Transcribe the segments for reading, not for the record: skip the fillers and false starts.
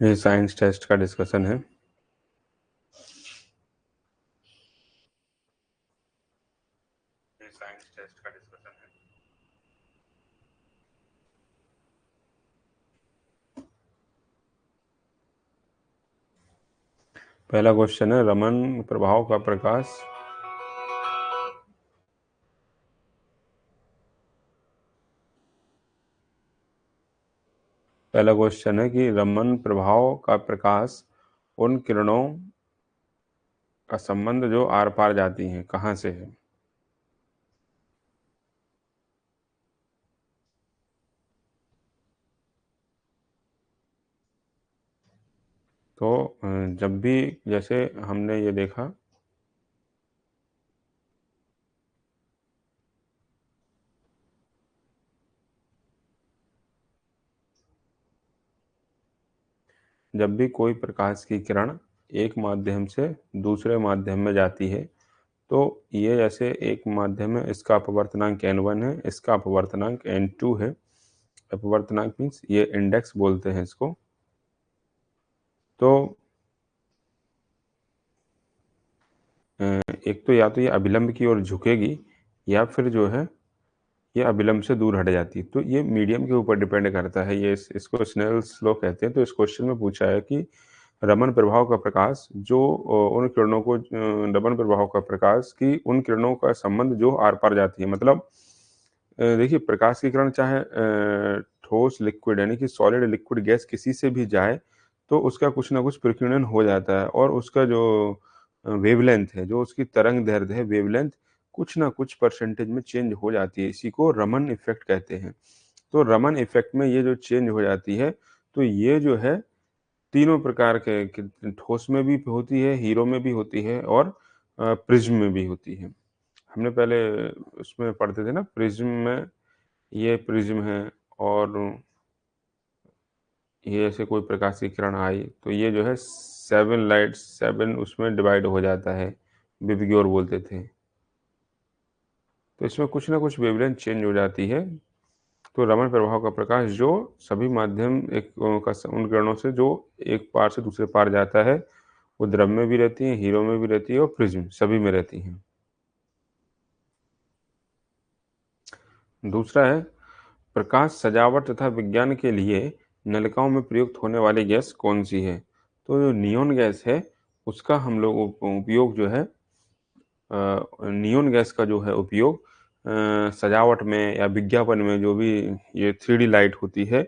ये science test का discussion है। पहला क्वेश्चन है, रमन प्रभाव का प्रकाश पहला क्वेश्चन है कि रमन प्रभाव का प्रकाश उन किरणों का संबंध जो आर पार जाती हैं कहाँ से है। तो जब भी जैसे हमने ये देखा जब भी कोई प्रकाश की किरण एक माध्यम से दूसरे माध्यम में जाती है तो ये जैसे एक माध्यम है, इसका अपवर्तनांक n1 है, इसका अपवर्तनांक n2 है। अपवर्तनांक मीन्स ये इंडेक्स बोलते हैं इसको। तो एक तो या तो ये अभिलंब की ओर झुकेगी या फिर जो है ये अभिलंब से दूर हट जाती है। तो ये मीडियम के ऊपर डिपेंड करता है। ये इसको स्नेल्स लॉ कहते हैं। तो इस क्वेश्चन में पूछा है कि रमन प्रभाव का प्रकाश जो उन किरणों को रमन प्रभाव का प्रकाश की उन किरणों का संबंध जो आर पार जाती है। मतलब देखिए प्रकाश की किरण चाहे ठोस लिक्विड यानी कि सॉलिड लिक्विड गैस किसी से भी जाए तो उसका कुछ ना कुछ प्रकीर्णन हो जाता है और उसका जो वेवलेंथ है, जो उसकी तरंग दैर्ध्य है, वेवलेंथ कुछ ना कुछ परसेंटेज में चेंज हो जाती है। इसी को रमन इफेक्ट कहते हैं। तो रमन इफेक्ट में ये जो चेंज हो जाती है तो ये जो है तीनों प्रकार के ठोस में भी होती है, हीरो में भी होती है और प्रिज्म में भी होती है। हमने पहले उसमें पढ़ते थे ना, प्रिज्म में ये प्रिज्म है और ये ऐसे कोई प्रकाश की किरण आई तो ये जो है 7 लाइट्स 7 उसमें डिवाइड हो जाता है, विबग्योर बोलते थे। तो इसमें कुछ ना कुछ वेवलेंथ चेंज हो जाती है। तो रमन प्रभाव का प्रकाश जो सभी माध्यम एक का उन किरणों से जो एक पार से दूसरे पार जाता है वो द्रव में भी रहती है, हीरो में भी रहती है और प्रिज्म सभी में रहती हैं। दूसरा है, प्रकाश सजावट तथा विज्ञान के लिए नलिकाओं में प्रयुक्त होने वाली गैस कौन सी है। तो जो नियोन गैस है उसका हम लोग उपयोग जो है नियोन गैस का जो है उपयोग सजावट में या विज्ञापन में जो भी ये 3D लाइट होती है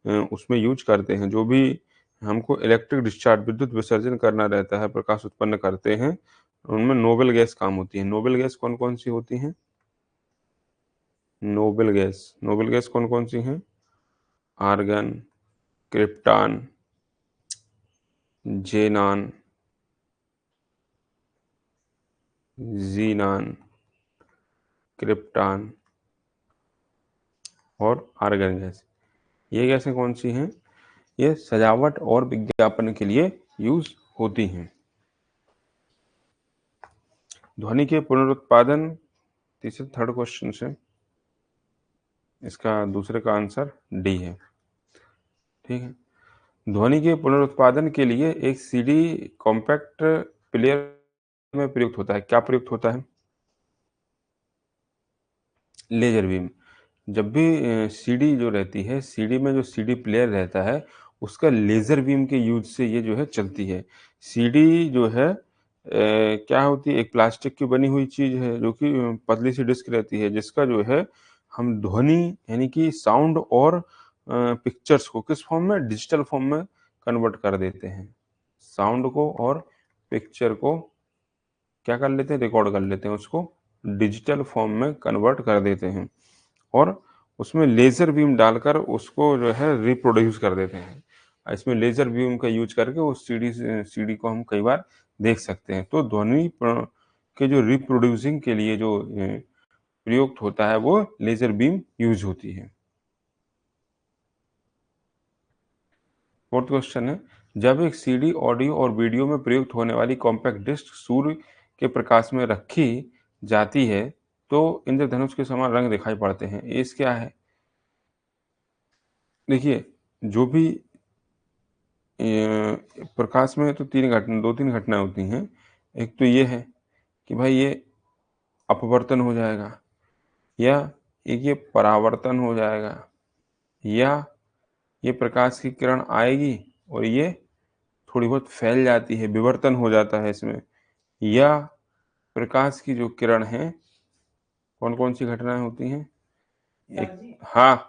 उसमें यूज करते हैं। जो भी हमको इलेक्ट्रिक डिस्चार्ज विद्युत विसर्जन करना रहता है, प्रकाश उत्पन्न करते हैं, उनमें नोबेल गैस काम होती है। नोबेल गैस कौन कौन सी होती हैं? नोबेल गैस कौन कौन सी हैं? आर्गन, क्रिप्टॉन, जेनान, जीनान, क्रिप्टॉन और आर्गन गैस। ये गैसें कौन सी हैं? ये सजावट और विज्ञापन के लिए यूज होती हैं। ध्वनि के पुनरुत्पादन, तीसरे थर्ड क्वेश्चन से इसका दूसरे का आंसर डी है। ठीक है। ध्वनि के पुनरुत्पादन के लिए एक सीडी कॉम्पैक्ट प्लेयर में प्रयुक्त होता है। क्या प्रयुक्त होता है? Laser beam. जब भी सीडी जो रहती है, सीडी में जो सीडी प्लेयर रहता है उसका लेजर बीम के यूज से ये जो है चलती है। सीडी जो है क्या होती है, एक प्लास्टिक की बनी हुई चीज है जो कि पतली सी डिस्क रहती है जिसका जो है हम ध्वनि यानी कि साउंड और पिक्चर्स को किस फॉर्म में, डिजिटल फॉर्म में कन्वर्ट कर देते हैं। साउंड को और पिक्चर को क्या कर लेते हैं, रिकॉर्ड कर लेते हैं, उसको डिजिटल फॉर्म में कन्वर्ट कर देते हैं और उसमें लेजर बीम डालकर उसको जो है रिप्रोड्यूस कर देते हैं। इसमें लेजर बीम का यूज करके उस सीडी को हम कई बार देख सकते हैं। तो ध्वनि के जो रिप्रोड्यूसिंग के लिए जो प्रयुक्त होता है वो लेजर बीम यूज होती है। फोर्थ क्वेश्चन है, जब एक सीडी ऑडियो और वीडियो में प्रयुक्त होने वाली कॉम्पैक्ट डिस्क सूर्य के प्रकाश में रखी जाती है तो इंद्रधनुष के समान रंग दिखाई पड़ते हैं। इस क्या है? देखिए जो भी प्रकाश में तो दो तीन घटनाएं होती हैं। एक तो ये है कि भाई ये अपवर्तन हो जाएगा, या एक ये परावर्तन हो जाएगा, या ये प्रकाश की किरण आएगी और ये थोड़ी बहुत फैल जाती है, विवर्तन हो जाता है इसमें, या प्रकाश की जो किरण है, कौन कौन सी घटनाएं होती हैं? एक, हाँ,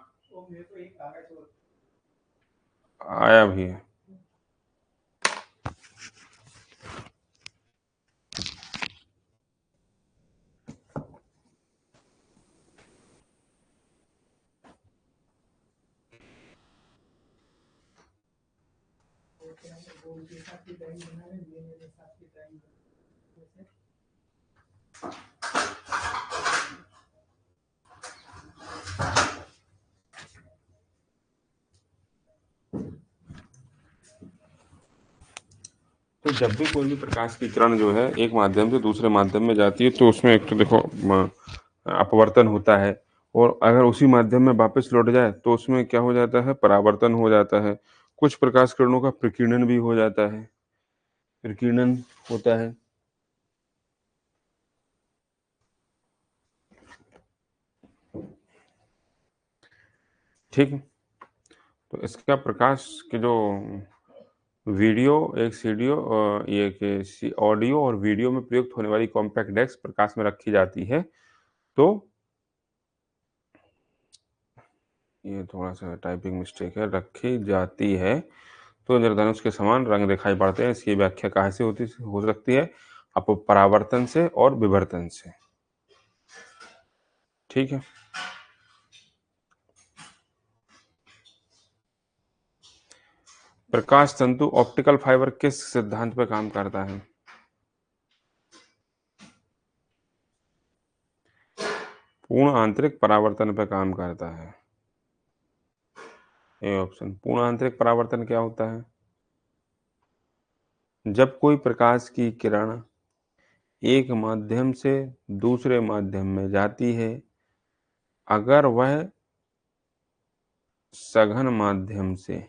आया भी है। तो जब भी कोई भी प्रकाश की किरण जो है एक माध्यम से दूसरे माध्यम में जाती है, तो उसमें एक तो देखो अपवर्तन होता है, और अगर उसी माध्यम में वापस लौट जाए तो उसमें क्या हो जाता है? परावर्तन हो जाता है। कुछ प्रकाश किरणों का प्रकीर्णन भी हो जाता है, प्रकीर्णन होता है। ठीक, तो इसका प्रकाश के जो वीडियो, एक सीडियो, ये कि ऑडियो और वीडियो में प्रयुक्त होने वाली कॉम्पैक्ट डिस्क प्रकाश में रखी जाती है, तो ये थोड़ा सा टाइपिंग मिस्टेक है, रखी जाती है तो इंद्रधनुष के समान रंग दिखाई पड़ते हैं। इसकी व्याख्या कहाँ से हो सकती है? परावर्तन से और विवर्तन से। ठीक है, प्रकाश तंतु ऑप्टिकल फाइबर किस सिद्धांत पर काम करता है? पूर्ण आंतरिक परावर्तन पर काम करता है। A option. पूर्ण आंतरिक परावर्तन क्या होता है? जब कोई प्रकाश की किरण एक माध्यम से दूसरे माध्यम में जाती है, अगर वह सघन माध्यम से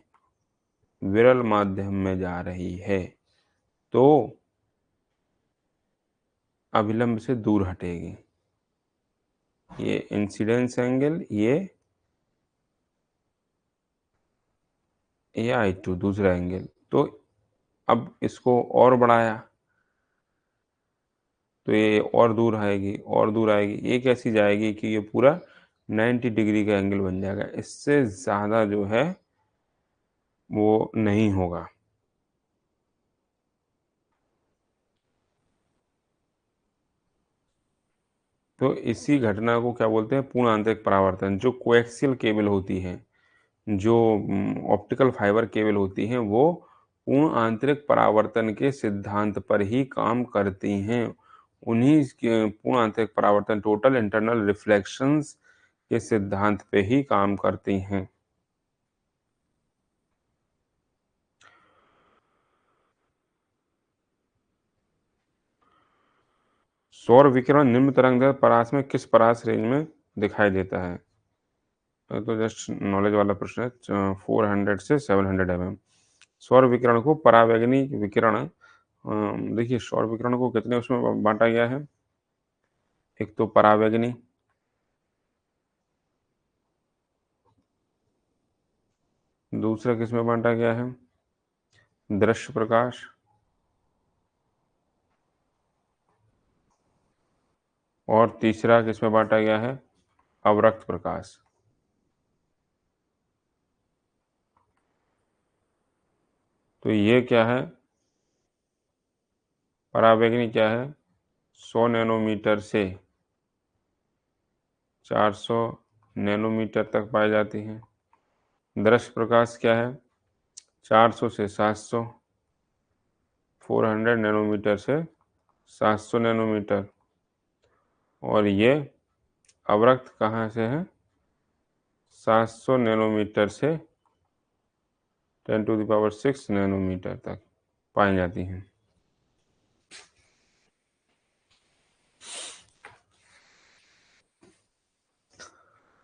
विरल माध्यम में जा रही है तो अभिलंब से दूर हटेगी। ये इंसिडेंस एंगल, ये I2 दूसरा एंगल। तो अब इसको और बढ़ाया तो ये और दूर आएगी, और दूर आएगी। ये कैसी जाएगी कि ये पूरा 90 डिग्री का एंगल बन जाएगा। इससे ज़्यादा जो है वो नहीं होगा। तो इसी घटना को क्या बोलते हैं? पूर्ण आंतरिक परावर्तन। जो कोएक्सियल केबल होती है, जो ऑप्टिकल फाइबर केबल होती हैं, वो पूर्ण आंतरिक परावर्तन के सिद्धांत पर ही काम करती हैं। उन्हीं के पूर्ण आंतरिक परावर्तन, टोटल इंटरनल रिफ्लेक्शंस के सिद्धांत पे ही काम करती हैं। सौर विकिरण निम्न तरंगदैर्घ्य परास में किस परास रेंज में दिखाई देता है? तो जस्ट नॉलेज वाला प्रश्न है। 400 से 700 mm। सौर विकिरण को परावैगनी विकिरण, देखिए सौर विकिरण को कितने उसमें बांटा गया है? एक तो परावैगनी, दूसरा किसमें बांटा गया है? दृश्य प्रकाश, और तीसरा किसमें बांटा गया है? अवरक्त प्रकाश। तो ये क्या है? परावैगनी क्या है? 100 नैनोमीटर से 400 नैनोमीटर तक पाई जाती है। दृश्य प्रकाश क्या है? 400 से 700, 400 नैनोमीटर से 700 नैनोमीटर। और ये अवरक्त कहाँ से है? 700 नैनोमीटर से 10⁻6 नैनोमीटर तक पाई जाती हैं।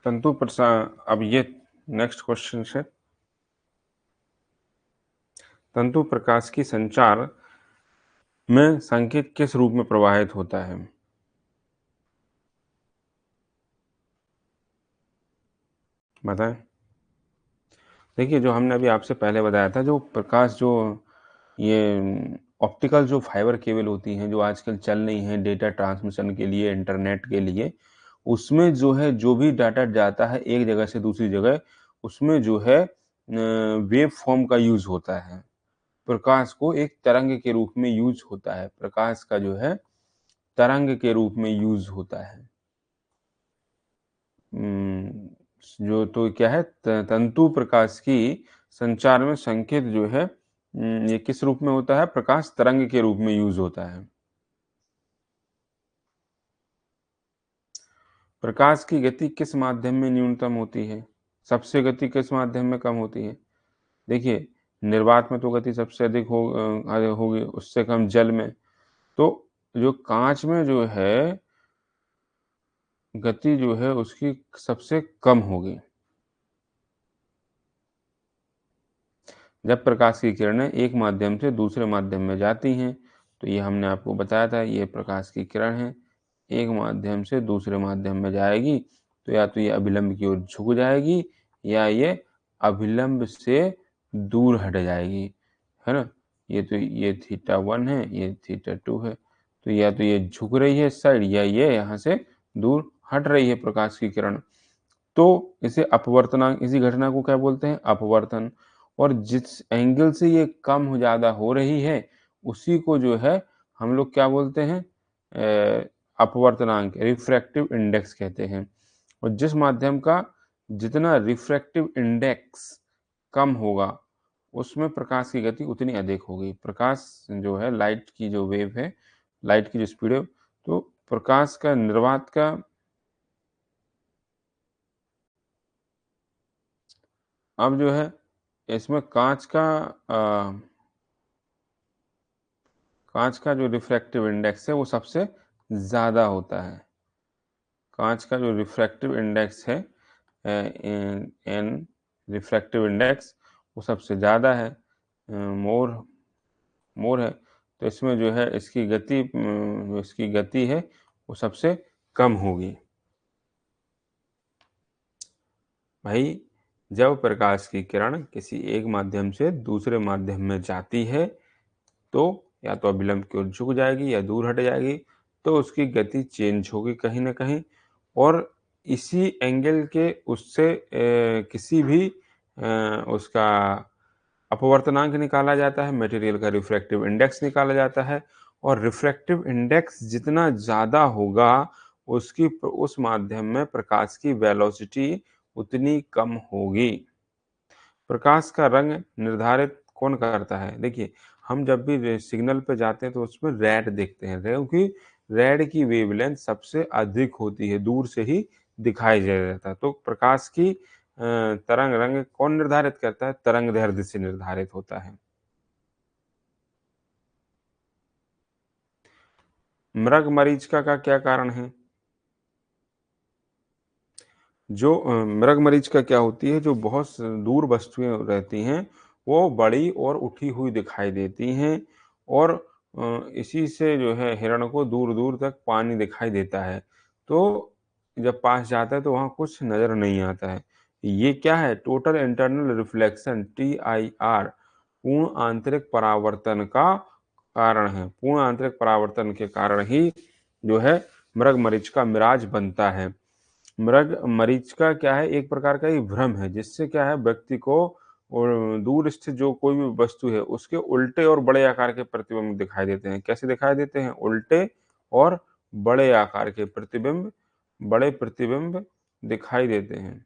तंतु प्रसार। अब ये नेक्स्ट क्वेश्चन है, तंतु प्रकाश की संचार में संकेत किस रूप में प्रवाहित होता है? बताएँ? देखिए, जो हमने अभी आपसे पहले बताया था, जो प्रकाश जो ये ऑप्टिकल जो फाइबर केबल होती हैं, जो आजकल चल रही हैं डेटा ट्रांसमिशन के लिए, इंटरनेट के लिए, उसमें जो है, जो भी डाटा जाता है एक जगह से दूसरी जगह, उसमें जो है वेव फॉर्म का यूज़ होता है। प्रकाश को एक तरंग के रूप में यूज़ होता है। प्रकाश का जो है, तरंग के रूप में यूज़ होता है। जो तो क्या है तंतु प्रकाश की संचार में संकेत जो है ये किस रूप में होता है? प्रकाश तरंग के रूप में यूज़ होता है। प्रकाश की गति किस माध्यम में न्यूनतम होती है? सबसे गति किस माध्यम में कम होती है? देखिए, निर्वात में तो गति सबसे अधिक होगी, उससे कम जल में। तो जो काँच में जो है, गति जो है उसकी सबसे कम होगी। जब प्रकाश की किरणें एक माध्यम से दूसरे माध्यम में जाती हैं, तो ये हमने आपको बताया था, ये प्रकाश की किरण है, एक माध्यम से दूसरे माध्यम में जाएगी, तो या तो ये अभिलंब की ओर झुक जाएगी या ये अभिलंब से दूर हट जाएगी, है ना? ये थीटा 1 है, ये थीटा 2 है, तो या तो ये झुक रही है इस साइड या ये यहाँ से दूर हट रही है प्रकाश की किरण। तो इसे अपवर्तनांक, इसी घटना को क्या बोलते हैं? अपवर्तन। और जिस एंगल से ये कम हो ज़्यादा हो रही है, उसी को जो है हम लोग क्या बोलते हैं? अपवर्तनांक, रिफ्रैक्टिव इंडेक्स कहते हैं। और जिस माध्यम का जितना रिफ्रैक्टिव इंडेक्स कम होगा, उसमें प्रकाश की गति उतनी अधिक होगी। प्रकाश जो है, लाइट की जो वेव है, लाइट की जो स्पीड है, तो प्रकाश का निर्वात का अब जो है इसमें काँच का जो रिफ्रैक्टिव इंडेक्स है वो सबसे ज़्यादा होता है। काँच का जो रिफ्रैक्टिव इंडेक्स है एन रिफ्रैक्टिव इंडेक्स वो सबसे ज़्यादा है, मोर मोर है। तो इसमें जो है जो इसकी गति है वो सबसे कम होगी। भाई, जब प्रकाश की किरण किसी एक माध्यम से दूसरे माध्यम में जाती है, तो या तो अभिलंब की ओर झुक जाएगी या दूर हट जाएगी, तो उसकी गति चेंज होगी कहीं न कहीं। और इसी एंगल के उससे किसी भी उसका अपवर्तनांक निकाला जाता है, मटेरियल का रिफ्रैक्टिव इंडेक्स निकाला जाता है, और रिफ्रैक्टिव इंडेक्स जितना ज़्यादा होगा, उस माध्यम में प्रकाश की वेलोसिटी उतनी कम होगी। प्रकाश का रंग निर्धारित कौन करता है? देखिए, हम जब भी सिग्नल पे जाते हैं तो उसमें रेड देखते हैं, क्योंकि रेड की वेवलेंथ सबसे अधिक होती है, दूर से ही दिखाई देता है। तो प्रकाश की तरंग रंग कौन निर्धारित करता है? तरंगदैर्ध्य से निर्धारित होता है। मृगमरीचिका का क्या कारण है? जो मृगमरीचिका क्या होती है, जो बहुत दूर वस्तुएं रहती हैं, वो बड़ी और उठी हुई दिखाई देती हैं, और इसी से जो है हिरण को दूर दूर तक पानी दिखाई देता है। तो जब पास जाता है तो वहाँ कुछ नज़र नहीं आता है। ये क्या है? टोटल इंटरनल रिफ्लेक्शन, TIR, पूर्ण आंतरिक परावर्तन का कारण है। पूर्ण आंतरिक परावर्तन के कारण ही जो है मृगमरीचिका मिराज बनता है। मरीचिका क्या है? एक प्रकार का ये भ्रम है, जिससे क्या है व्यक्ति को दूर स्थित जो कोई भी वस्तु है, उसके उल्टे और बड़े आकार के प्रतिबिंब दिखाई देते हैं। कैसे दिखाई देते हैं? उल्टे और बड़े आकार के प्रतिबिंब, बड़े प्रतिबिंब दिखाई देते हैं।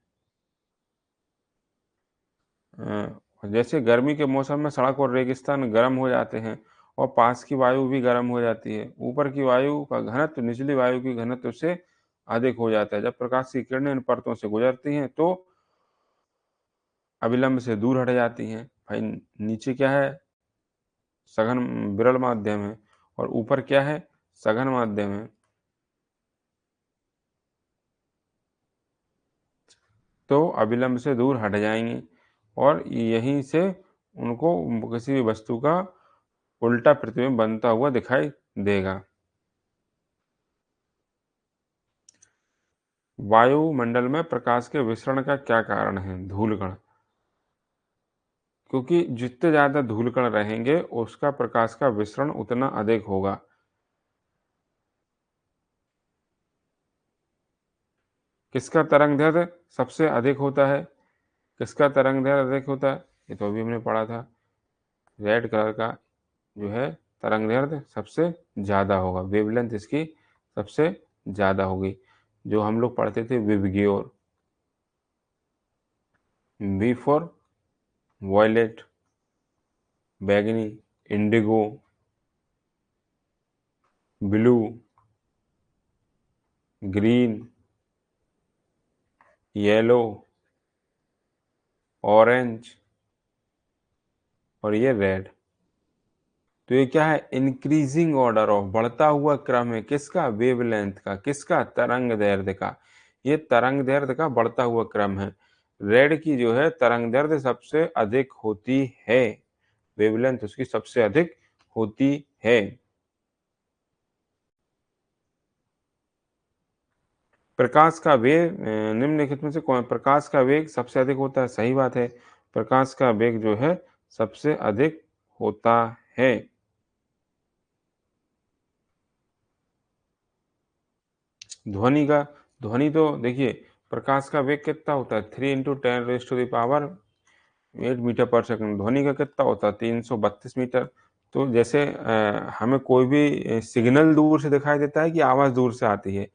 जैसे गर्मी के मौसम में सड़क और रेगिस्तान गर्म हो जाते हैं, और पास की वायु भी गर्म हो जाती है। ऊपर की वायु का घनत्व निचली वायु की घनत्व से अधिक हो जाता है। जब प्रकाश की किरणें इन परतों से गुजरती हैं, तो अभिलंब से दूर हट जाती हैं। भाई, नीचे क्या है? सघन विरल माध्यम है, और ऊपर क्या है? सघन माध्यम है। तो अभिलंब से दूर हट जाएँगी, और यहीं से उनको किसी भी वस्तु का उल्टा प्रतिबिंब बनता हुआ दिखाई देगा। वायुमंडल में प्रकाश के विसरण का क्या कारण है? धूलकण। क्योंकि जितने ज़्यादा धूलकण रहेंगे, उसका प्रकाश का विसरण उतना अधिक होगा। किसका तरंगदैर्ध्य सबसे अधिक होता है? किसका तरंगदैर्ध्य अधिक होता है? ये तो अभी हमने पढ़ा था। रेड कलर का जो है तरंगदैर्ध्य सबसे ज़्यादा होगा, वेवलेंथ इसकी सबसे ज़्यादा होगी, जो हम लोग पढ़ते थे विबग्योर। वी फॉर वॉयलेट, बैगनी, Indigo, blue, green, yellow, orange और ये रेड। तो ये क्या है? इंक्रीजिंग ऑर्डर ऑफ, बढ़ता हुआ क्रम है किसका? वेवलेंथ का। किसका? तरंग दैर्ध्य का। ये तरंग दैर्ध्य का बढ़ता हुआ क्रम है। रेड की जो है तरंग दैर्ध्य सबसे अधिक होती है, वेवलेंथ उसकी सबसे अधिक होती है। प्रकाश का वेग निम्नलिखित में से कौन? प्रकाश का वेग सबसे अधिक होता है, सही बात है। प्रकाश का वेग जो है सबसे अधिक होता है। ध्वनि तो देखिए, प्रकाश का वेग कितना होता है? 3 × 10⁻⁸ मीटर पर सेकंड। ध्वनि का कितना होता है? 332 मीटर। तो जैसे हमें कोई भी सिग्नल दूर से दिखाई देता है कि आवाज़ दूर से आती है?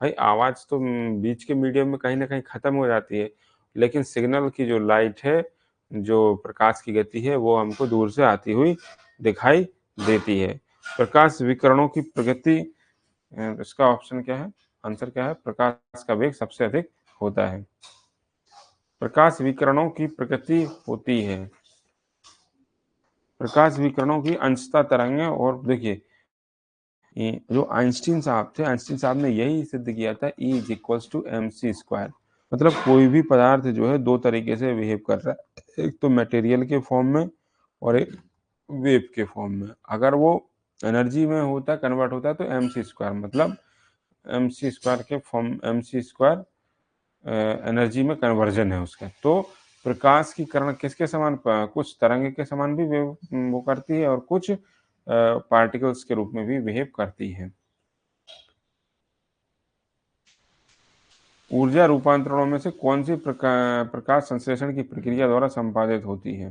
भाई आवाज़ तो बीच के मीडियम में कहीं न कहीं ख़त्म हो जाती है, लेकिन सिग्नल की जो लाइट है, जो प्रकाश की गति है, वो हमको दूर से आती हुई दिखाई देती है। प्रकाश विकिरणों की प्रगति इसका ऑप्शन क्या है? आंसर क्या है? प्रकाश का वेग सबसे अधिक होता है। प्रकाश विकिरणों की प्रकृति होती है। प्रकाश विकिरणों की अंशतः तरंगें। और देखिए, ये जो आइंस्टीन साहब थे, आइंस्टीन साहब ने यही सिद्ध किया था, E is equals to mc²। मतलब कोई भी पदार्थ जो है दो तरीके से बिहेव कर रहा है, एक तो मटेरियल के फॉर्म में और एक वेव के फॉर्म में। अगर वो एनर्जी में होता है, कन्वर्ट होता है, तो mc², मतलब mc² के फॉर्म, mc² एनर्जी में कन्वर्जन है उसका। तो प्रकाश की किरण किसके समान? कुछ तरंग के समान भी वो करती है और कुछ पार्टिकल्स के रूप में भी बिहेव करती है। ऊर्जा रूपांतरणों में से कौन सी प्रकाश संश्लेषण की प्रक्रिया द्वारा संपादित होती है?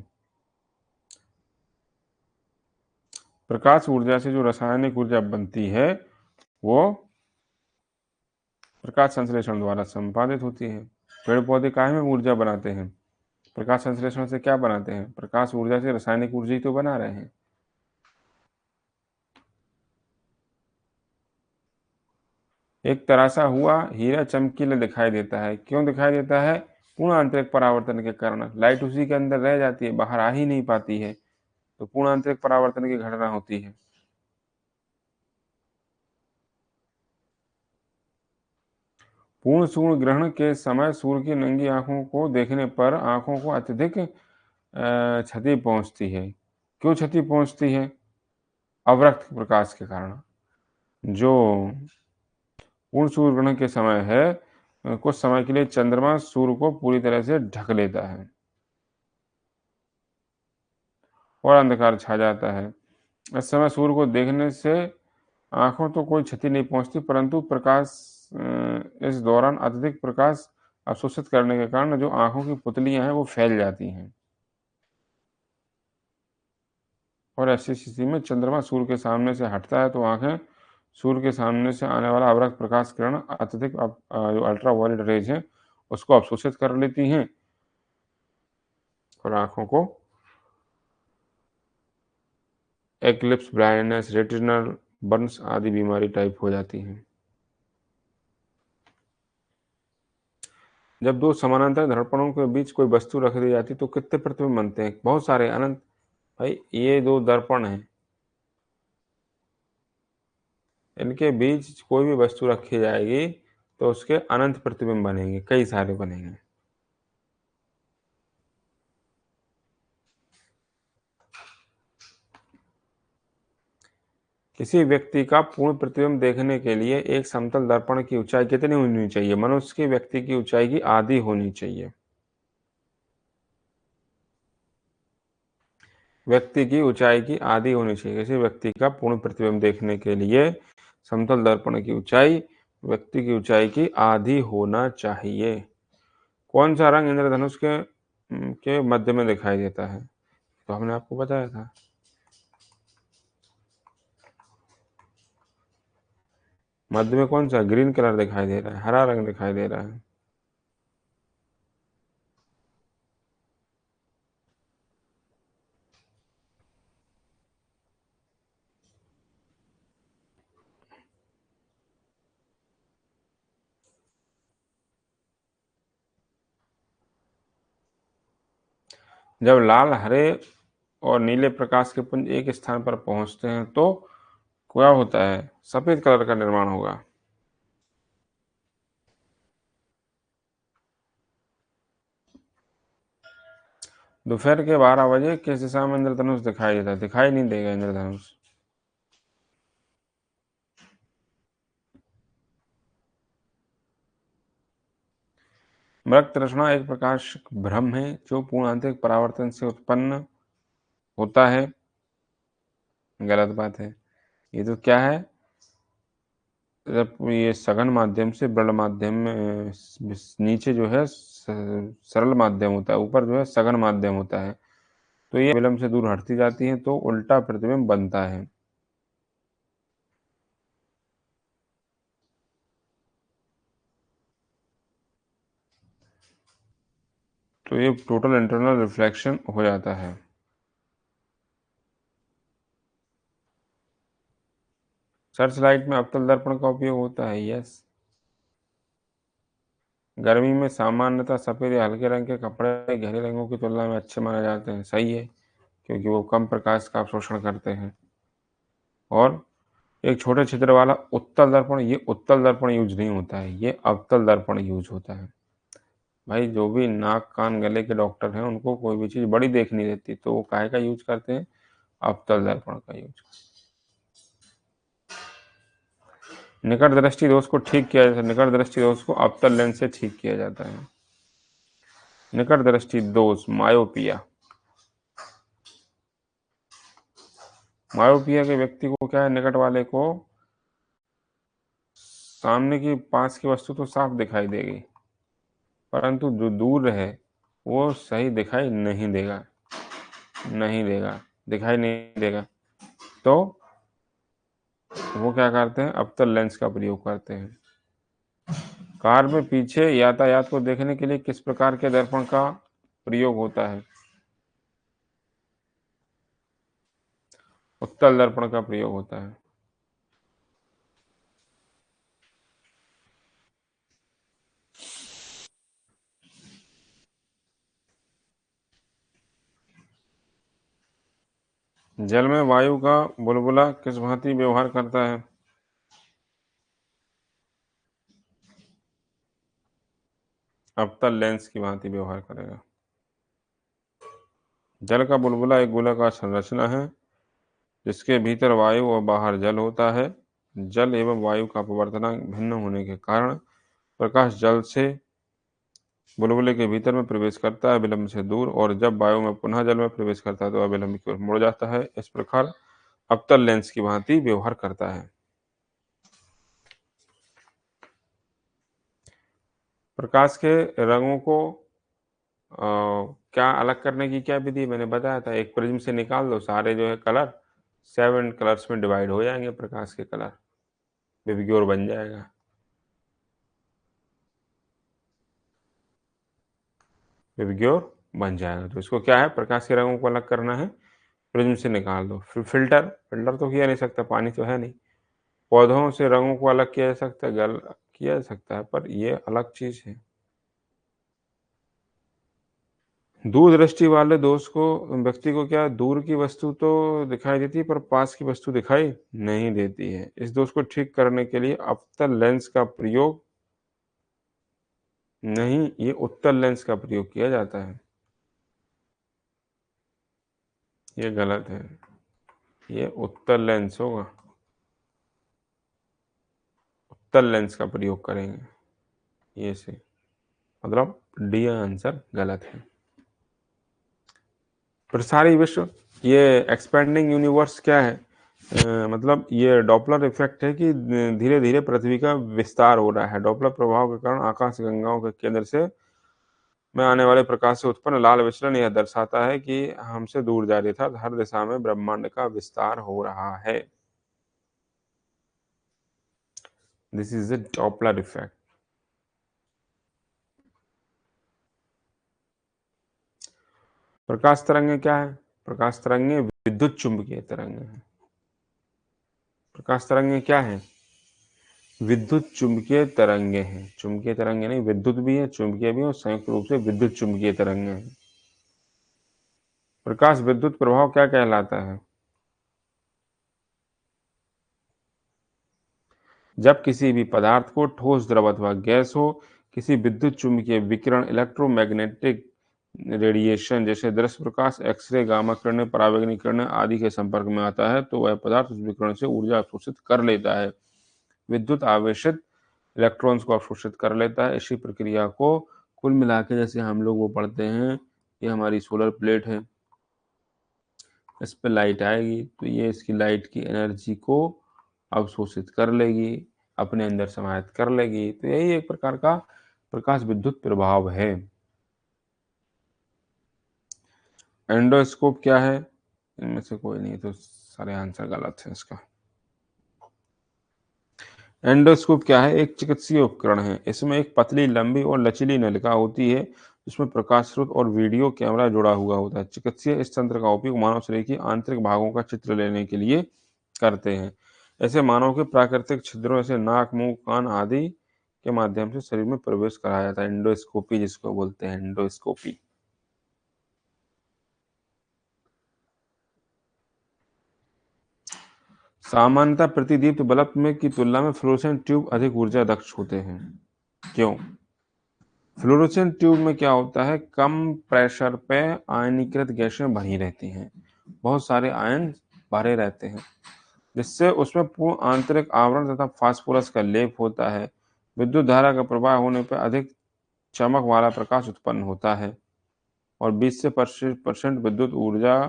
प्रकाश ऊर्जा से जो रासायनिक ऊर्जा बनती है, वो प्रकाश संश्लेषण द्वारा संपादित होती है। पेड़ पौधे काहे में ऊर्जा बनाते हैं? प्रकाश संश्लेषण से क्या बनाते हैं? प्रकाश ऊर्जा से रासायनिक ऊर्जा ही तो बना रहे हैं। एक तराशा हुआ हीरा चमकीला दिखाई देता है, क्यों दिखाई देता है? पूर्ण आंतरिक परावर्तन के कारण। लाइट उसी के अंदर रह जाती है, बाहर आ ही नहीं पाती है, तो पूर्ण आंतरिक परावर्तन की घटना होती है। पूर्ण सूर्य ग्रहण के समय सूर्य की नंगी आंखों को देखने पर आंखों को अत्यधिक क्षति पहुंचती है। क्यों क्षति पहुंचती है? अवरक्त प्रकाश के कारण। जो पूर्ण सूर्य ग्रहण के समय है, कुछ समय के लिए चंद्रमा सूर्य को पूरी तरह से ढक लेता है और अंधकार छा जाता है। इस समय सूर्य को देखने से आंखों तो कोई क्षति नहीं पहुंचती, परंतु प्रकाश इस दौरान अत्यधिक प्रकाश अवशोषित करने के कारण जो आंखों की पुतलियां हैं वो फैल जाती हैं, और ऐसी स्थिति में चंद्रमा सूर्य के सामने से हटता है तो आंखें सूर्य के सामने से आने वाला अवरक्त प्रकाश किरण अत्यधिक जो अल्ट्रा वायलेट रेज है उसको अवशोषित कर लेती हैं और आंखों को एक्लिप्स, ब्लाइंडनेस, रेटिनल बर्न्स आदि बीमारी टाइप हो जाती हैं। जब दो समानांतर दर्पणों के बीच कोई वस्तु रख दी जाती तो कितने प्रतिबिंब बनते हैं? बहुत सारे, अनंत। भाई ये दो दर्पण हैं, इनके बीच कोई भी वस्तु रखी जाएगी तो उसके अनंत प्रतिबिंब बनेंगे, कई सारे बनेंगे। किसी व्यक्ति का पूर्ण प्रतिबिंब देखने के लिए एक समतल दर्पण की ऊंचाई कितनी होनी चाहिए? मनुष्य की व्यक्ति की ऊंचाई की आधी होनी चाहिए। व्यक्ति की ऊंचाई की आधी होनी चाहिए। किसी व्यक्ति का पूर्ण प्रतिबिंब देखने के लिए समतल दर्पण की ऊंचाई व्यक्ति की ऊंचाई की आधी होना चाहिए। कौन सा रंग इंद्रधनुष के मध्य में दिखाई देता है? तो हमने आपको बताया था। मध्य में कौन सा? ग्रीन कलर दिखाई दे रहा है, हरा रंग दिखाई दे रहा है। जब लाल, हरे और नीले प्रकाश के पुंज एक स्थान पर पहुंचते हैं तो क्या होता है? सफेद कलर का निर्माण होगा। दोपहर के 12 बजे किस दिशा में इंद्रधनुष दिखाई देता है? दिखाई नहीं देगा इंद्रधनुष। मृग तृष्णा एक प्रकाश भ्रम है जो पूर्ण आंतरिक परावर्तन से उत्पन्न होता है। गलत बात है। ये तो क्या है? जब ये सघन माध्यम से बड़ माध्यम में नीचे जो है सरल माध्यम होता है, ऊपर जो है सघन माध्यम होता है, तो ये विलंब से दूर हटती जाती है तो उल्टा प्रतिबिंब बनता है। तो ये टोटल इंटरनल रिफ्लेक्शन हो जाता है। सर्च लाइट में अवतल दर्पण का उपयोग होता है। यस। गर्मी में सामान्यतः सफेद या हल्के रंग के कपड़े गहरे रंगों की तुलना में अच्छे माने जाते हैं। सही है, क्योंकि वो कम प्रकाश का अवशोषण करते हैं। और एक छोटे छिद्र वाला उत्तल दर्पण, ये उत्तल दर्पण यूज नहीं होता है, ये अवतल दर्पण यूज होता है। भाई जो भी नाक कान गले के डॉक्टर हैं उनको कोई भी चीज बड़ी देख नहीं देती, तो वो काहे का यूज करते हैं? अवतल दर्पण का यूज। निकट दृष्टि दोष को ठीक किया जाता है। निकट दृष्टि दोष को अवतल लेंस से ठीक किया जाता है। निकट दृष्टि दोष मायोपिया। मायोपिया के व्यक्ति को क्या है? निकट वाले को सामने की पास की वस्तु तो साफ दिखाई देगी, परंतु जो दूर है वो सही दिखाई नहीं देगा। नहीं देगा, दिखाई नहीं देगा। तो वो क्या करते हैं? अवतल लेंस का प्रयोग करते हैं। कार में पीछे यातायात को देखने के लिए किस प्रकार के दर्पण का प्रयोग होता है? उत्तल दर्पण का प्रयोग होता है। जल में वायु का बुलबुला किस भांति व्यवहार करता है? अवतल लेंस की भांति व्यवहार करेगा। जल का बुलबुला एक गोलाकार संरचना है जिसके भीतर वायु और बाहर जल होता है। जल एवं वायु का अपवर्तनांक भिन्न होने के कारण प्रकाश जल से बुलबुले के भीतर में प्रवेश करता है विलंब से दूर, और जब वायु में पुनः जल में प्रवेश करता है तो अविलंब की ओर मुड़ जाता है। इस प्रकार अवतल लेंस की भांति व्यवहार करता है। प्रकाश के रंगों को क्या अलग करने की क्या विधि? मैंने बताया था, एक प्रिज्म से निकाल दो, सारे जो है कलर 7 कलर्स में डिवाइड हो जाएंगे, प्रकाश के कलर विबग्योर बन जाएगा। विबग्योर बन जाएगा। तो इसको क्या है? प्रकाश के रंगों को अलग करना है, प्रिज्म से निकाल दो। फिर फिल्टर, फिल्टर तो किया नहीं सकता, पानी तो है नहीं। पौधों से रंगों को अलग किया जा सकता है, गल किया जा सकता है, पर ये अलग चीज है। दूर दृष्टि वाले दोस्त को व्यक्ति को क्या दूर की वस्तु तो दिखाई देती है पर पास की वस्तु दिखाई नहीं देती है। इस दोष को ठीक करने के लिए अवतल लेंस का प्रयोग नहीं, ये उत्तल लेंस का प्रयोग किया जाता है। ये गलत है, ये उत्तल लेंस होगा। उत्तल लेंस का प्रयोग करेंगे। ये से मतलब डी आंसर गलत है। प्रसारी विश्व, ये एक्सपेंडिंग यूनिवर्स क्या है? मतलब ये डॉपलर इफेक्ट है कि धीरे धीरे पृथ्वी का विस्तार हो रहा है। डॉपलर प्रभाव के कारण आकाश गंगाओं के केंद्र से में आने वाले प्रकाश से उत्पन्न लाल विचलन यह दर्शाता है कि हमसे दूर जा रही था, हर दिशा में ब्रह्मांड का विस्तार हो रहा है। This is the Doppler effect. प्रकाश तरंगे क्या है? प्रकाश तरंगे विद्युत चुंबकीय तरंगे हैं। प्रकाश तरंगे क्या है? विद्युत चुंबकीय तरंगे हैं। चुंबकीय तरंगे नहीं, विद्युत भी है, चुंबकीय भी है, और संयुक्त रूप से विद्युत चुंबकीय तरंगे हैं। प्रकाश विद्युत प्रभाव क्या कहलाता है? जब किसी भी पदार्थ को ठोस, द्रव अथवा गैस हो, किसी विद्युत चुंबकीय विकिरण, इलेक्ट्रोमैग्नेटिक रेडिएशन जैसे दृश्य प्रकाश, एक्सरे, गामा किरणें, परावैंगनिक किरणें आदि के संपर्क में आता है तो वह पदार्थ उस विकिरण से ऊर्जा अवशोषित कर लेता है। विद्युत आवेशित इलेक्ट्रॉन्स को अवशोषित कर लेता है। इसी प्रक्रिया को कुल मिला के जैसे हम लोग वो पढ़ते हैं, ये हमारी सोलर प्लेट है, इस पर लाइट आएगी तो ये इसकी लाइट की एनर्जी को अवशोषित कर लेगी, अपने अंदर समाहित कर लेगी। तो यही एक प्रकार का प्रकाश विद्युत प्रभाव है। एंडोस्कोप क्या है? इनमें से कोई नहीं, तो सारे आंसर गलत है इसका। एंडोस्कोप क्या है? एक चिकित्सीय उपकरण है। इसमें एक पतली, लंबी और लचीली नलिका होती है जिसमें प्रकाश स्रोत और वीडियो कैमरा जुड़ा हुआ होता है। चिकित्सीय इस तंत्र का उपयोग मानव शरीर की आंतरिक भागों का चित्र लेने के लिए करते हैं। ऐसे मानव के प्राकृतिक छिद्रों जैसे नाक, मुंह, कान आदि के माध्यम से शरीर में प्रवेश कराया जाता है। एंडोस्कोपी जिसको बोलते हैं, एंडोस्कोपी। सामान्यतः प्रतिदीप्त बल्ब में की तुलना में फ्लोरोसेंट ट्यूब अधिक ऊर्जा दक्ष होते हैं। क्यों? फ्लोरोसेंट ट्यूब में क्या होता है, कम प्रेशर पे आयनीकृत गैसें भरी रहती हैं, बहुत सारे आयन भरे रहते हैं, जिससे उसमें पूर्ण आंतरिक आवरण तथा फास्फोरस का लेप होता है। विद्युत धारा का प्रवाह होने पर अधिक चमक वाला प्रकाश उत्पन्न होता है और 20 से 25% विद्युत ऊर्जा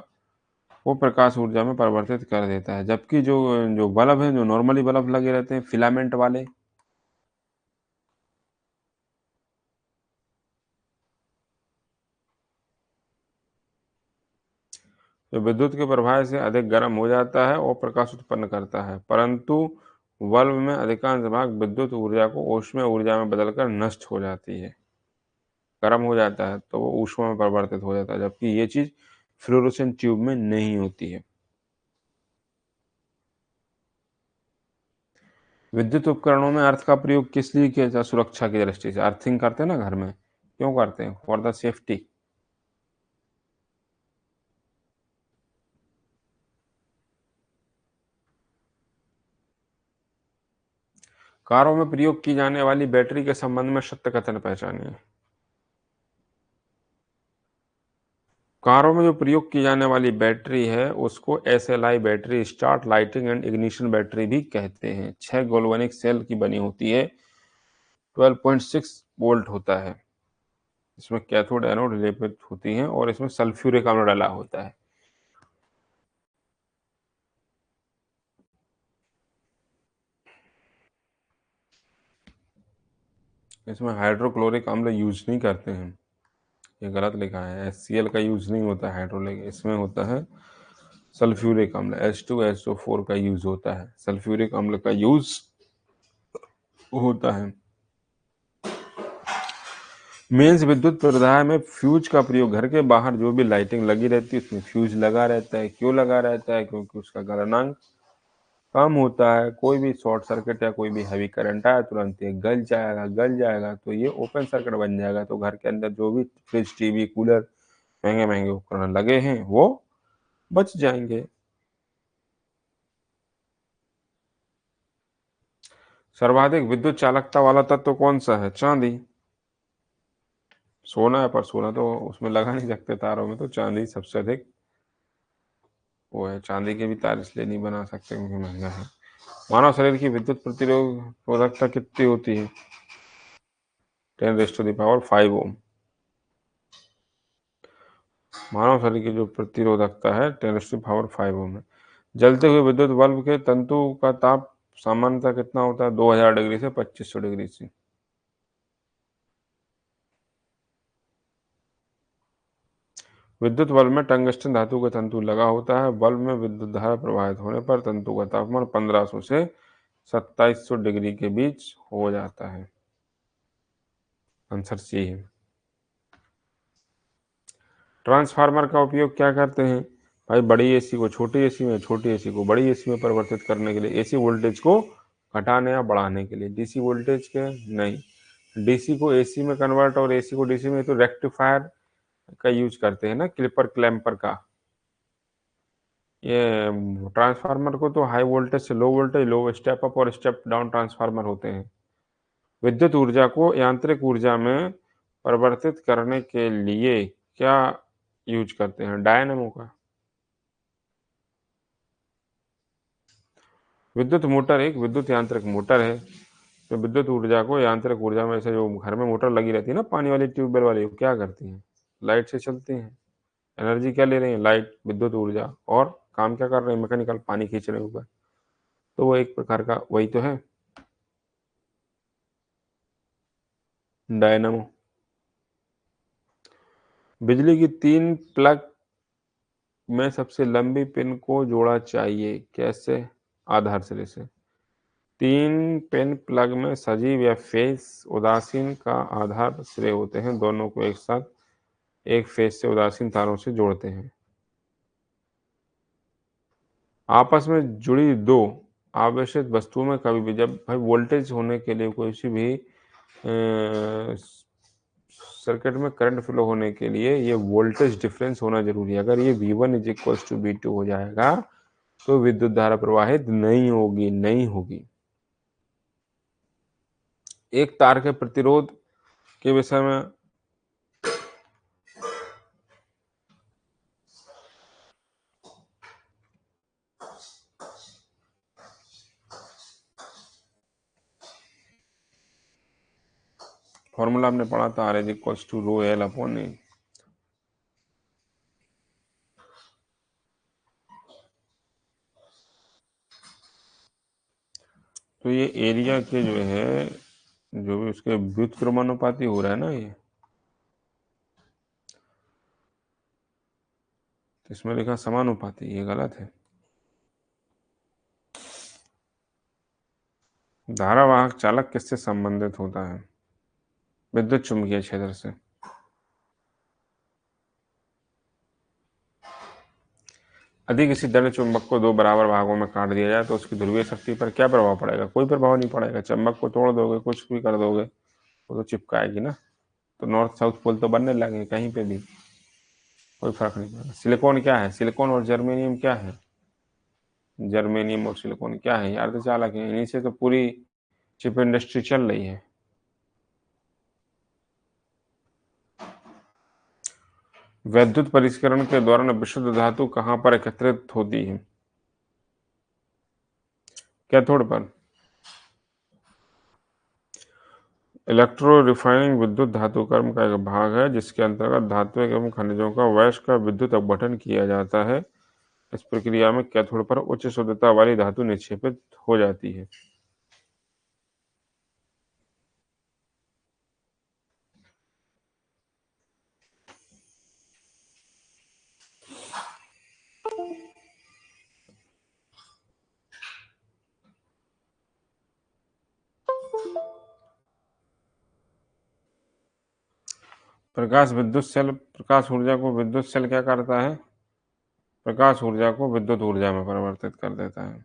को प्रकाश ऊर्जा में परिवर्तित कर देता है। जबकि जो जो बल्ब है, जो नॉर्मली बल्ब लगे रहते हैं फिलामेंट वाले, तो विद्युत के प्रवाह से अधिक गर्म हो जाता है और प्रकाश उत्पन्न करता है, परंतु बल्ब में अधिकांश भाग विद्युत ऊर्जा को ऊष्मीय ऊर्जा में बदलकर नष्ट हो जाती है। गर्म हो जाता है तो वो ऊष्मा में परिवर्तित हो जाता है, जबकि ये चीज फ्लोरोसेंट ट्यूब में नहीं होती है। विद्युत उपकरणों में अर्थ का प्रयोग किस लिए किया जाता है? सुरक्षा की दृष्टि से। अर्थिंग करते हैं ना घर में, क्यों करते हैं? For the safety. कारों में प्रयोग की जाने वाली बैटरी के संबंध में सत्य कथन पहचानिए। कारों में जो प्रयोग की जाने वाली बैटरी है उसको SLI battery, start, lighting and ignition battery भी कहते हैं। 6 गोल्वनिक सेल की बनी होती है, 12.6 वोल्ट होता है। इसमें कैथोड एनोड लेपित होती हैं और इसमें सल्फ्यूरिक अम्ल डाला होता है। इसमें हाइड्रोक्लोरिक अम्ल यूज नहीं करते हैं, ये गलत लिखा है। HCl का यूज नहीं होता है हाइड्रोलिक, इसमें होता है सल्फ्यूरिक अम्ल, H2SO4 का यूज होता है, सल्फ्यूरिक अम्ल का यूज होता है। मेंस विद्युत प्रदाह में फ्यूज का प्रयोग, घर के बाहर जो भी लाइटिंग लगी रहती है उसमें फ्यूज लगा रहता है। क्यों लगा रहता है? क्योंकि उसका गलनांक कम होता है। कोई भी शॉर्ट सर्किट या कोई भी हैवी करंट आया तुरंत ये गल जाएगा तो ये ओपन सर्किट बन जाएगा, तो घर के अंदर जो भी फ्रिज, टीवी, कूलर, महंगे महंगे उपकरण लगे हैं वो बच जाएंगे। सर्वाधिक विद्युत चालकता वाला तत्व कौन सा है? चांदी। सोना है, पर सोना तो उसमें लगा नहीं सकते तारों में, तो चांदी सबसे अधिक वो है। चांदी के भी तार इसलिए नहीं बना सकते क्योंकि महंगा है। मानव शरीर की विद्युत प्रतिरोधकता कितनी होती है? 10⁵ मानव शरीर की जो प्रतिरोधकता है 10⁵ है। जलते हुए विद्युत बल्ब के तंतु का ताप सामान्यतः कितना होता है? 2000 डिग्री से 2500 डिग्री से। विद्युत बल्ब में टंगस्टन धातु का तंतु लगा होता है। बल्ब में विद्युत धारा प्रवाहित होने पर तंतु का तापमान 1500 से 2700 डिग्री के बीच हो जाता है। आंसर सी है। ट्रांसफार्मर का उपयोग क्या करते हैं? भाई बड़ी एसी को छोटी एसी में, छोटी एसी को बड़ी एसी में परिवर्तित करने के लिए, एसी वोल्टेज को घटाने या बढ़ाने के लिए। डीसी वोल्टेज के नहीं, डीसी को एसी में कन्वर्ट और एसी को डीसी में तो रेक्टिफायर का यूज करते हैं ना, क्लिपर क्लैम्पर का। ये ट्रांसफार्मर को तो हाई वोल्टेज से लो वोल्टेज, लो स्टेप अप और स्टेप डाउन ट्रांसफार्मर होते हैं। विद्युत ऊर्जा को यांत्रिक ऊर्जा में परिवर्तित करने के लिए क्या यूज करते हैं? डायनेमो का। विद्युत मोटर एक विद्युत यांत्रिक मोटर है जो विद्युत ऊर्जा को यांत्रिक ऊर्जा में, ऐसे जो घर में मोटर लगी रहती है ना पानी वाली ट्यूबवेल वाली, वो क्या करती है? लाइट से चलती हैं। एनर्जी क्या ले रही है? लाइट, विद्युत ऊर्जा। और काम क्या कर रहे हैं? मैकेनिकल, पानी खींच रहे हैं ऊपर। तो वो एक प्रकार का वही तो है, डायनामो। बिजली की 3 प्लग में सबसे लंबी पिन को जोड़ा चाहिए, कैसे? आधार सिरे से। 3 पिन प्लग में सजीव या फेस उदासीन का आधार सिरे होते हैं, दोनों को एक साथ एक फेस से उदासीन तारों से जोड़ते हैं। आपस में जुड़ी दो आवेशित वस्तुओं में कभी भी, जब भाई वोल्टेज होने के लिए कोई सी भी सर्किट में करंट फ्लो होने के लिए ये वोल्टेज डिफरेंस होना जरूरी है। अगर ये V1 is equal to V2 हो जाएगा तो विद्युत धारा प्रवाहित नहीं होगी, नहीं होगी। एक तार के प्रतिरोध के विषय में फॉर्मूला हमने पढ़ा था, R is equal to rho l upon a. तो ये एरिया के जो है, जो भी उसके व्युत्क्रमानुपाती हो रहा है ना, ये तो इसमें लिखा समानुपाती, ये गलत है। धारावाहक चालक किससे संबंधित होता है? विद्युत चुम्बकीय क्षेत्र से। यदि किसी दंड चुंबक को 2 बराबर भागों में काट दिया जाए तो उसकी ध्रुवीय शक्ति पर क्या प्रभाव पड़ेगा? कोई प्रभाव नहीं पड़ेगा। चुंबक को तोड़ दोगे, कुछ भी कर दोगे, वो तो चिपकाएगी ना। तो नॉर्थ साउथ पोल तो बनने लगे कहीं पे भी, कोई फर्क नहीं पड़ेगा। सिलिकॉन क्या है? सिलिकॉन और जर्मेनियम क्या है? जर्मेनियम और सिलिकॉन क्या है? ये अर्धचालक है। इन्हीं से तो पूरी चिप इंडस्ट्री चल रही है। वैद्युत परिष्करण के दौरान विशुद्ध धातु कहाँ पर एकत्रित होती है? कैथोड पर। इलेक्ट्रो रिफाइनिंग विद्युत धातु कर्म का एक भाग है जिसके अंतर्गत धातु एवं खनिजों का वैश का विद्युत अपघटन किया जाता है। इस प्रक्रिया में कैथोड पर उच्च शुद्धता वाली धातु निक्षेपित हो जाती है। प्रकाश ऊर्जा को विद्युत सेल क्या करता है? प्रकाश ऊर्जा को विद्युत ऊर्जा में परिवर्तित कर देता है।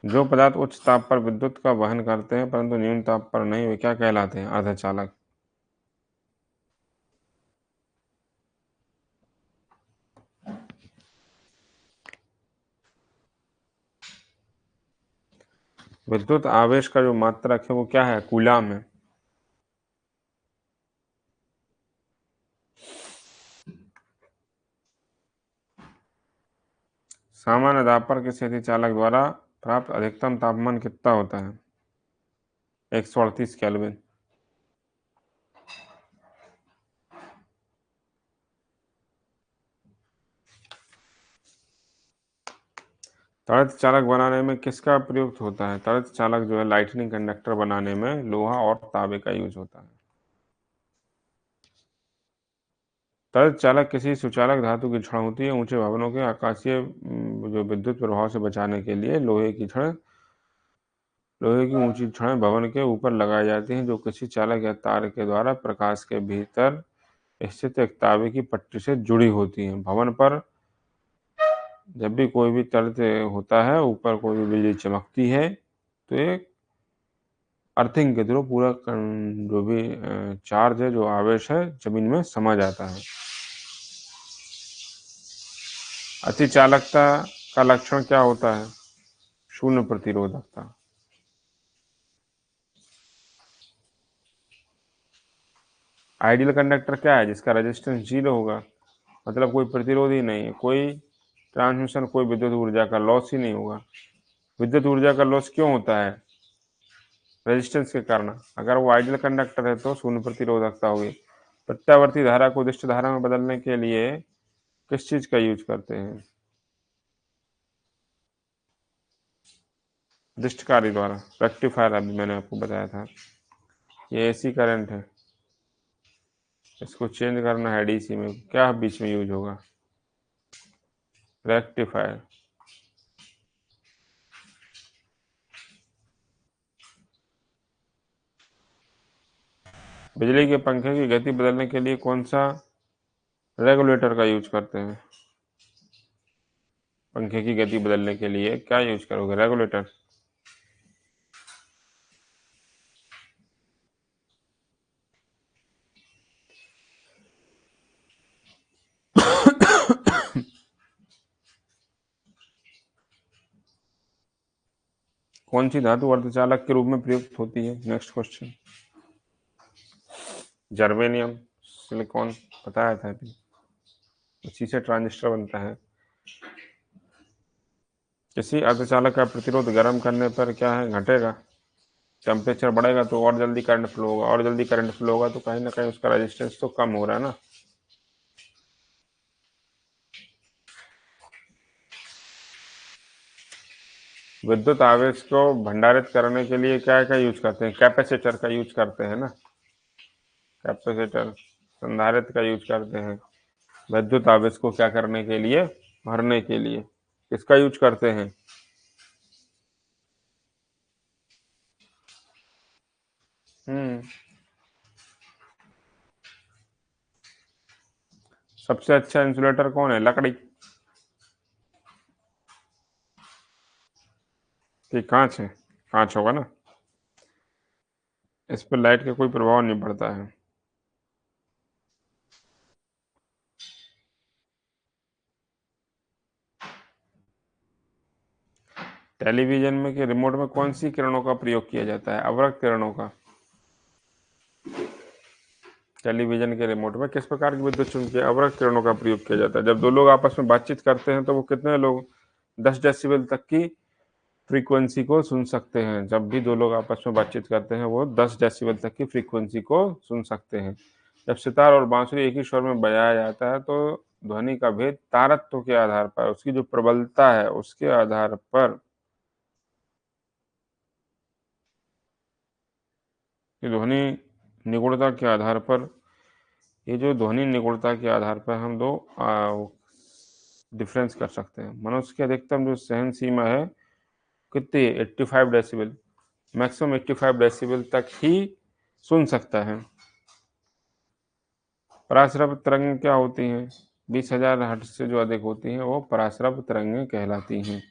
जो पदार्थ उच्च ताप पर विद्युत का वहन करते हैं परंतु न्यून ताप पर नहीं, वे क्या कहलाते हैं? अर्धचालक। विद्युत आवेश का जो मात्रक है वो क्या है? कूलाम है। सामान्य दाब पर किसी अतिचालक द्वारा प्राप्त अधिकतम तापमान कितना होता है? 138 केल्विन। तड़ित चालक बनाने में किसका प्रयुक्त होता है? तड़ित चालक जो है लाइटनिंग कंडक्टर बनाने में लोहा और तांबे का यूज होता है। तड़ित चालक किसी सुचालक धातु की छड़ होती है। ऊंचे भवनों के आकाशीय जो विद्युत प्रभाव से बचाने के लिए लोहे की ऊंची छड़ें भवन के ऊपर लगाई जाती हैं, जो किसी चालक या तार के द्वारा प्रकाश के भीतर स्थित एक तांबे की पट्टी से जुड़ी होती हैं। भवन पर जब भी कोई भी तड़ित होता है, ऊपर कोई भी बिजली चमकती है, तो एक अर्थिंग के थ्रू पूरा जो भी चार्ज है, जो आवेश है, जमीन में समा जाता है। अतिचालकता का लक्षण क्या होता है? शून्य प्रतिरोधकता। आइडियल कंडक्टर क्या है? जिसका रेजिस्टेंस 0 होगा, मतलब कोई प्रतिरोध ही नहीं है, कोई ट्रांसमिशन, कोई विद्युत ऊर्जा का लॉस ही नहीं होगा। विद्युत ऊर्जा का लॉस क्यों होता है? रेजिस्टेंस के कारण। अगर वो आइडियल कंडक्टर है तो शून्य प्रतिरोधकता होगी। प्रत्यावर्ती धारा को दिष्ट धारा में बदलने के लिए किस चीज का यूज करते हैं? दिष्टकारी द्वारा, रेक्टिफायर, अभी मैंने आपको बताया था। ये एसी करंट है, इसको चेंज करना है डीसी में, क्या बीच में यूज होगा? रेक्टिफायर। बिजली के पंखे की गति बदलने के लिए कौन सा रेगुलेटर का यूज करते हैं? पंखे की गति बदलने के लिए क्या यूज करोगे? रेगुलेटर। कौन सी धातु अर्धचालक के रूप में प्रयुक्त होती है? Next question. जर्मेनियम, सिलिकॉन, बताया था अभी, उसी से ट्रांजिस्टर बनता है। किसी अर्धचालक का प्रतिरोध गर्म करने पर क्या है? घटेगा। टेम्परेचर बढ़ेगा तो और जल्दी करंट फ्लो होगा, और जल्दी करंट फ्लो होगा तो कहीं ना कहीं उसका रेजिस्टेंस तो कम हो रहा है ना। विद्युत आवेश को भंडारित करने के लिए क्या क्या यूज करते हैं? कैपेसिटर का यूज करते हैं ना, कैपेसिटर संधारित्र का यूज करते हैं। विद्युत आवेश को क्या करने के लिए? भरने के लिए। किसका यूज करते हैं? सबसे अच्छा इंसुलेटर कौन है? लकड़ी की कांच है? कांच होगा ना, इस पर लाइट का कोई प्रभाव नहीं पड़ता है। टेलीविजन में के रिमोट में कौन सी किरणों का प्रयोग किया जाता है? अवरक्त किरणों का। टेलीविजन के रिमोट में किस प्रकार की विद्युत चुम्बकीय अवरक्त किरणों का प्रयोग किया जाता है? जब दो लोग आपस में बातचीत करते हैं तो वो कितने लोग 10 डेसिबल तक की फ्रीक्वेंसी को सुन सकते हैं? जब भी दो लोग आपस में बातचीत करते हैं वो 10 डेसिबल तक की फ्रीक्वेंसी को सुन सकते हैं। जब सितार और बांसुरी एक ही स्वर में बजाया जाता है तो ध्वनि का भेद तारत्व के आधार पर, उसकी जो प्रबलता है उसके आधार पर, ध्वनि निगुणता के आधार पर, ये जो ध्वनि निगुणता के आधार पर हम दो डिफरेंस कर सकते हैं। मनुष्य की अधिकतम जो सहन सीमा है कितनी? 85 डेसिबल। मैक्सिमम 85 डेसिबल तक ही सुन सकता है। पराश्रव तरंगें क्या होती हैं? 20,000 हर्ट्ज से जो अधिक होती हैं वो पराश्रव तरंगें कहलाती हैं।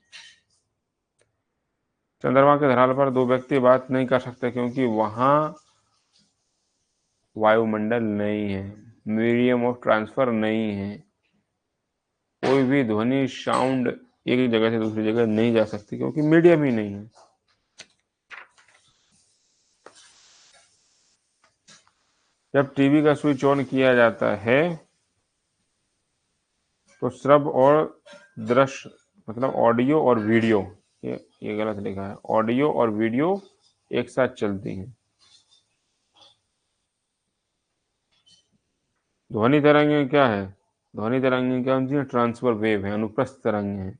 चंद्रमा के धरातल पर दो व्यक्ति बात नहीं कर सकते क्योंकि वहां वायुमंडल नहीं है, मीडियम ऑफ ट्रांसफर नहीं है, कोई भी ध्वनि साउंड एक जगह से दूसरी जगह नहीं जा सकती क्योंकि मीडियम ही नहीं है। जब टीवी का स्विच ऑन किया जाता है तो श्रव्य और दृश्य मतलब ऑडियो और वीडियो, ये गलत लिखा है, ऑडियो और वीडियो एक साथ चलती हैं। ध्वनि तरंगें क्या है? ध्वनि तरंगें क्या होती हैं? ट्रांसफर वेव है, अनुप्रस्थ तरंगें हैं।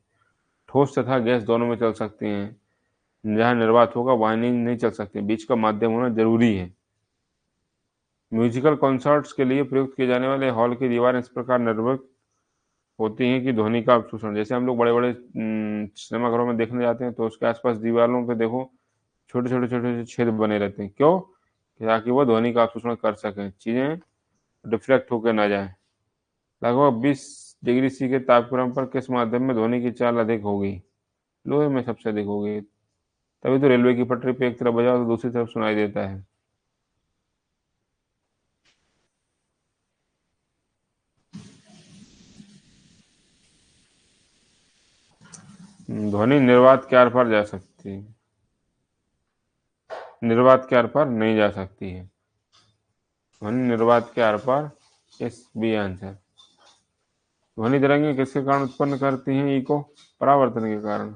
ठोस तथा गैस दोनों में चल सकती हैं। जहाँ निर्वात होगा वहाँ नहीं चल सकती, बीच का माध्यम होना जरूरी है। म्यूजिकल कॉन्सर्ट्स के लिए प्रयुक्त किए जाने वाले हॉल की दीवारें इस प्रकार निर्मित होती हैं कि ध्वनि का अवशोषण, जैसे हम लोग बड़े बड़े सिनेमाघरों में देखने जाते हैं तो उसके आसपास दीवारों पे देखो छोटे छोटे छोटे छोटे छेद बने रहते हैं, क्यों? ताकि वो ध्वनि का अवशोषण कर सकें, चीजें डिफ्लेक्ट होकर ना जाए। लगभग 20 डिग्री सी के तापक्रम पर किस माध्यम में ध्वनि की चाल अधिक होगी? लोहे में सबसे अधिक होगी। तभी तो रेलवे की पटरी पे एक तरफ बजाओ तो दूसरी तरफ सुनाई देता है। ध्वनि निर्वात के आर पार जा सकती है, निर्वात के आर पार नहीं जा सकती है। ध्वनि निर्वात के आर पार, इस बी आंसर। ध्वनि तरंगें किसके कारण उत्पन्न करती हैं? इको, परावर्तन के कारण।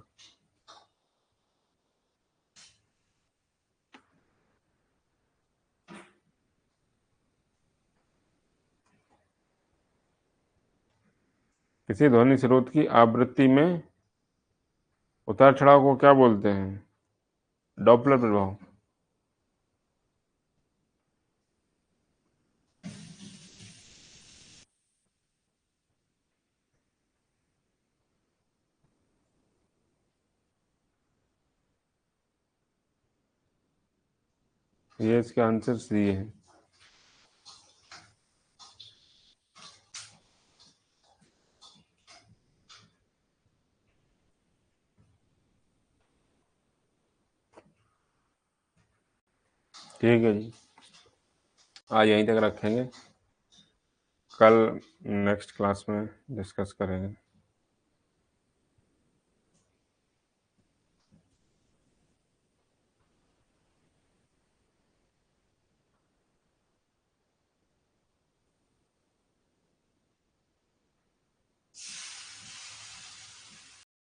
किसी ध्वनि स्रोत की आवृत्ति में उतार चढ़ाव को क्या बोलते हैं? डॉपलर प्रभाव। ये इसका आंसर सी है। ठीक है जी, आज यहीं तक रखेंगे, कल नेक्स्ट क्लास में डिस्कस करेंगे।